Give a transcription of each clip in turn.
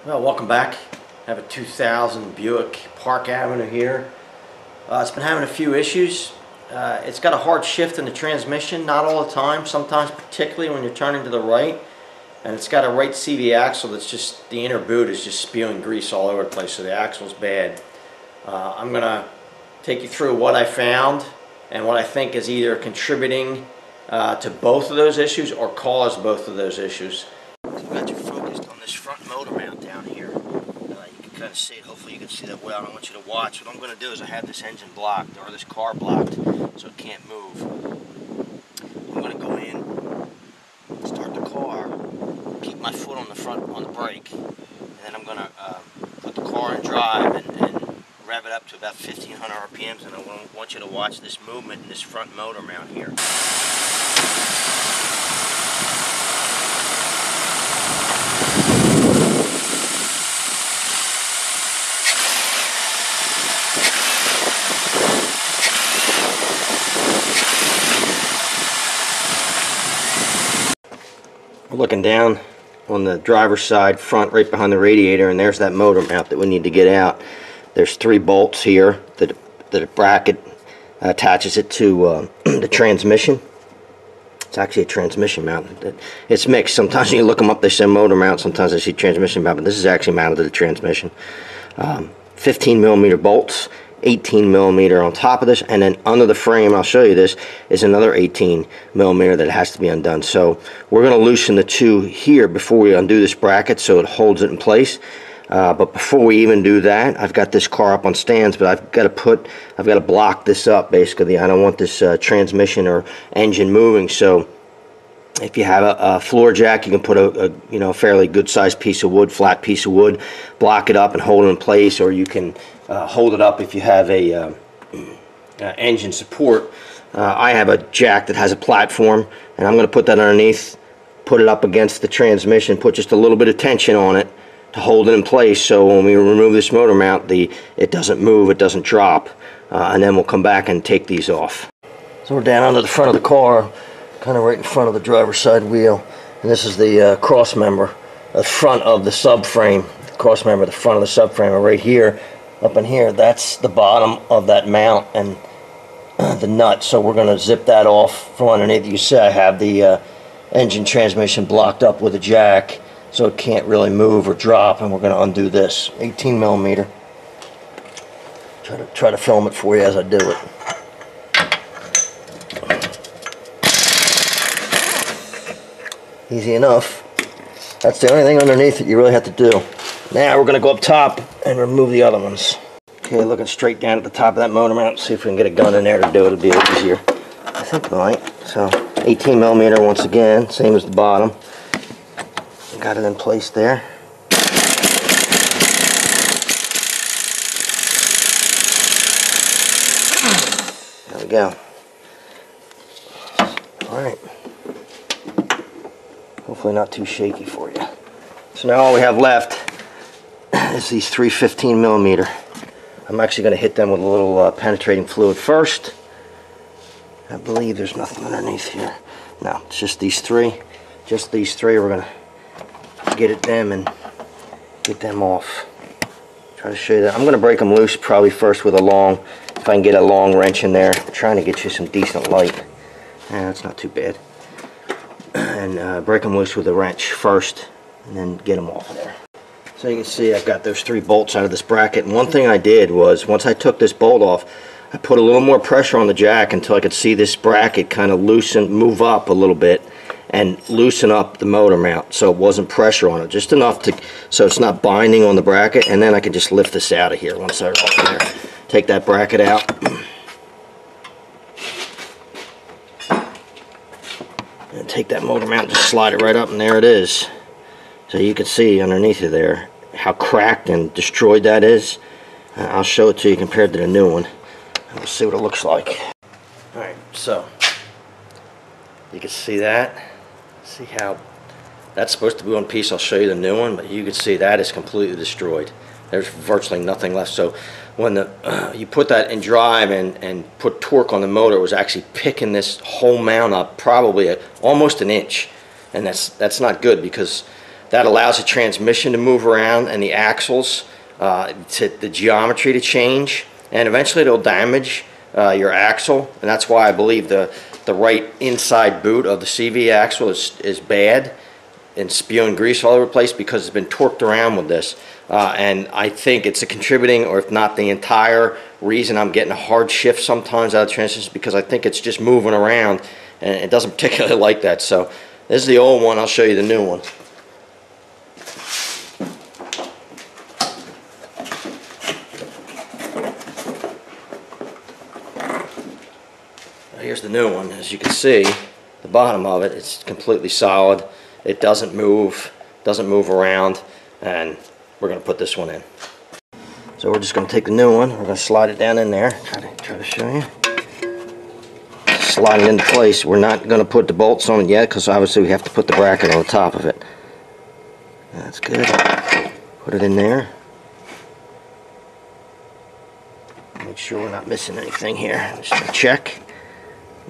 Well, welcome back. I have a 2000 Buick Park Avenue here. It's been having a few issues. It's got a hard shift in the transmission, not all the time, sometimes particularly when you're turning to the right. And it's got a right CV axle that's just, the inner boot is just spewing grease all over the place, so the axle's bad. I'm going to take you through what I found and what I think is either contributing to both of those issues or caused both of those issues. So I've got you focused on this front motor mount down here. You can kind of see it. Hopefully you can see that well. I don't want you to watch. What I'm going to do is I have this engine blocked, or this car blocked, so it can't move. I'm going to go in, start the car, keep my foot on the front, on the brake, and then I'm going to put the car in drive and rev it up to about 1500 RPMs, and I want you to watch this movement in this front motor mount here. We're looking down on the driver's side front right behind the radiator, and there's that motor mount that we need to get out. There's 3 bolts here that a bracket attaches it to the transmission. It's actually a transmission mount. It's mixed. Sometimes when you look them up they say motor mount, sometimes they say transmission mount, but this is actually mounted to the transmission. 15 millimeter bolts, 18 millimeter on top of this, and then under the frame, I'll show you this, is another 18 millimeter that has to be undone. So we're going to loosen the 2 here before we undo this bracket so it holds it in place. But before we even do that, I've got this car up on stands, but I've got to block this up basically. I don't want this transmission or engine moving. So if you have a floor jack, you can put a fairly good sized piece of wood, flat piece of wood, block it up and hold it in place, or you can hold it up if you have a engine support. I have a jack that has a platform, and I'm going to put that underneath, put it up against the transmission, put just a little bit of tension on it to hold it in place, so when we remove this motor mount, it doesn't move, it doesn't drop, and then we'll come back and take these off. So we're down under the front of the car, kind of right in front of the driver's side wheel, and this is the cross member, the front of the subframe. The cross member, the front of the subframe, are right here, up in here. That's the bottom of that mount and the nut. So we're going to zip that off from underneath. You see I have the engine transmission blocked up with a jack, so it can't really move or drop, and we're going to undo this 18 millimeter. Try to film it for you as I do it. Easy enough. That's the only thing underneath that you really have to do. Now we're going to go up top and remove the other ones. Okay, looking straight down at the top of that motor mount. See if we can get a gun in there to do it. It'll be a little easier. I think we might. So 18 millimeter once again, same as the bottom. Got it in place there. There we go. Alright. Hopefully not too shaky for you. So now all we have left is these 3 15 millimeter. I'm actually going to hit them with a little penetrating fluid first. I believe there's nothing underneath here. No, it's just these 3. Just these 3. We're going to get them off. Try to show you that. I'm going to break them loose probably first with a long, if I can get a long wrench in there. I'm trying to get you some decent light. That's not too bad. And break them loose with a wrench first, and then get them off of there. So you can see I've got those 3 bolts out of this bracket, and one thing I did was, once I took this bolt off, I put a little more pressure on the jack until I could see this bracket kind of loosen, move up a little bit, and loosen up the motor mount so it wasn't pressure on it, just enough to so it's not binding on the bracket, and then I could just lift this out of here once I off there. Take that bracket out. And take that motor mount, just slide it right up, and there it is. So you can see underneath of there how cracked and destroyed that is. I'll show it to you compared to the new one, and we'll see what it looks like. Alright, so you can see that. See how that's supposed to be one piece. I'll show you the new one, but you can see that is completely destroyed. There's virtually nothing left. So when you put that in drive and put torque on the motor, it was actually picking this whole mount up probably almost an inch, and that's not good, because That allows the transmission to move around and the axles, the geometry to change, and eventually it'll damage your axle. And that's why I believe the right inside boot of the CV axle is bad and spewing grease all over the place, because it's been torqued around with this. And I think it's a contributing, or if not the entire reason, I'm getting a hard shift sometimes out of transmissions, because I think it's just moving around and it doesn't particularly like that. So this is the old one. I'll show you the new one. Here's the new one. As you can see, the bottom of it is completely solid. It doesn't move around, and we're going to put this one in. So we're just going to take the new one, we're going to slide it down in there. Try to show you. Slide it into place. We're not going to put the bolts on it yet, because obviously we have to put the bracket on the top of it. That's good. Put it in there. Make sure we're not missing anything here. Just to check.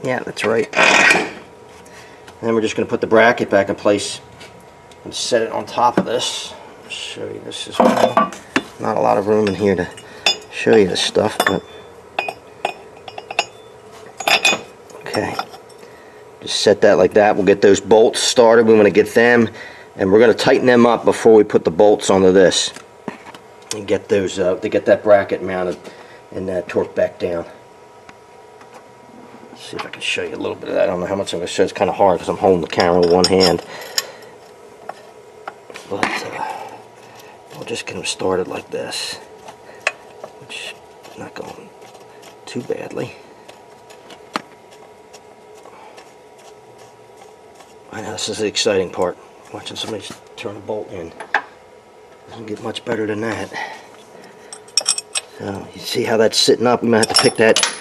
Yeah, that's right. And then we're just going to put the bracket back in place and set it on top of this. I'll show you this as well. Not a lot of room in here to show you this stuff, but okay. Just set that like that. We'll get those bolts started. We want to get them, and we're going to tighten them up before we put the bolts onto this and get those to get that bracket mounted and torqued back down. See if I can show you a little bit of that. I don't know how much I'm going to show. It's kind of hard because I'm holding the camera with one hand. But we'll just get them started like this, which is not going too badly. I know this is the exciting part, watching somebody turn a bolt in. Doesn't get much better than that. So you see how that's sitting up? We might have to pick that.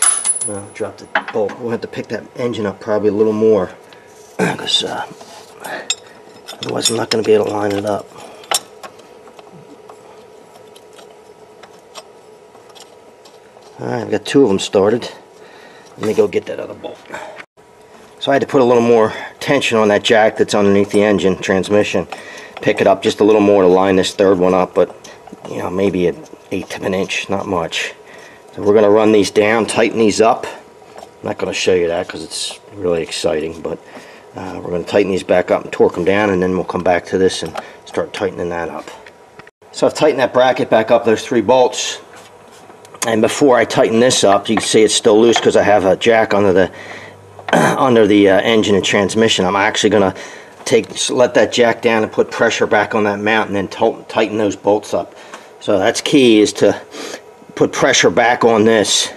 Well, drop the bolt. We'll have to pick that engine up probably a little more, because otherwise I'm not going to be able to line it up. Alright, I've got two of them started. Let me go get that other bolt. So I had to put a little more tension on that jack that's underneath the engine transmission. Pick it up just a little more to line this third one up, but you know, maybe an eighth of an inch, not much. So we're going to run these down, tighten these up. I'm not going to show you that because it's really exciting, but we're going to tighten these back up and torque them down, and then we'll come back to this and start tightening that up. So I've tightened that bracket back up, those 3 bolts. And before I tighten this up, you can see it's still loose because I have a jack under the engine and transmission. I'm actually going to let that jack down and put pressure back on that mount, and then tighten those bolts up. So that's key, is to put pressure back on this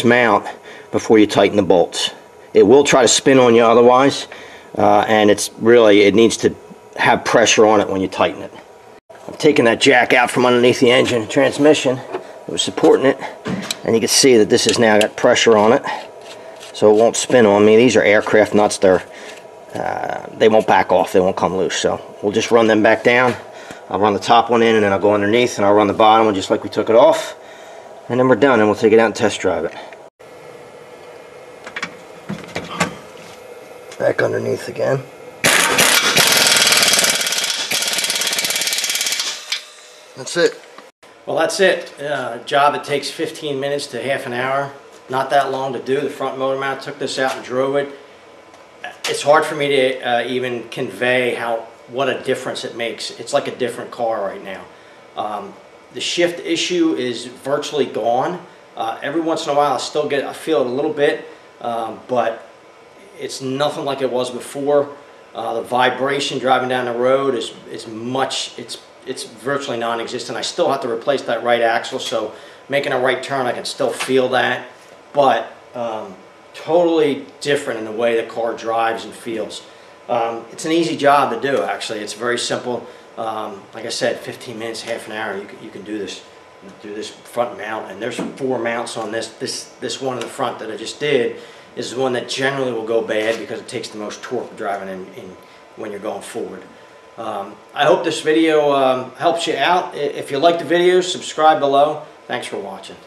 mount before you tighten the bolts. It will try to spin on you otherwise, and it needs to have pressure on it when you tighten it. I'm taking that jack out from underneath the engine and transmission. It was supporting it, and you can see that this has now got pressure on it, so it won't spin on me. These are aircraft nuts. They won't back off. They won't come loose. So we'll just run them back down. I'll run the top one in, and then I'll go underneath, and I'll run the bottom one just like we took it off. And then we're done, and we'll take it out and test drive it. Back underneath again. That's it. Well, that's it. A job that takes 15 minutes to half an hour. Not that long to do. The front motor mount, took this out and drove it. It's hard for me to even convey what a difference it makes. It's like a different car right now. The shift issue is virtually gone. Every once in a while I feel it a little bit, but it's nothing like it was before. The vibration driving down the road is it's virtually non-existent. I still have to replace that right axle, so making a right turn I can still feel that, but totally different in the way the car drives and feels. It's an easy job to do, actually. It's very simple. Like I said, 15 minutes, half an hour, you can do this front mount. And there's 4 mounts on this one in the front that I just did is the one that generally will go bad because it takes the most torque driving in when you're going forward. I hope this video helps you out. If you like the video, subscribe below. Thanks for watching.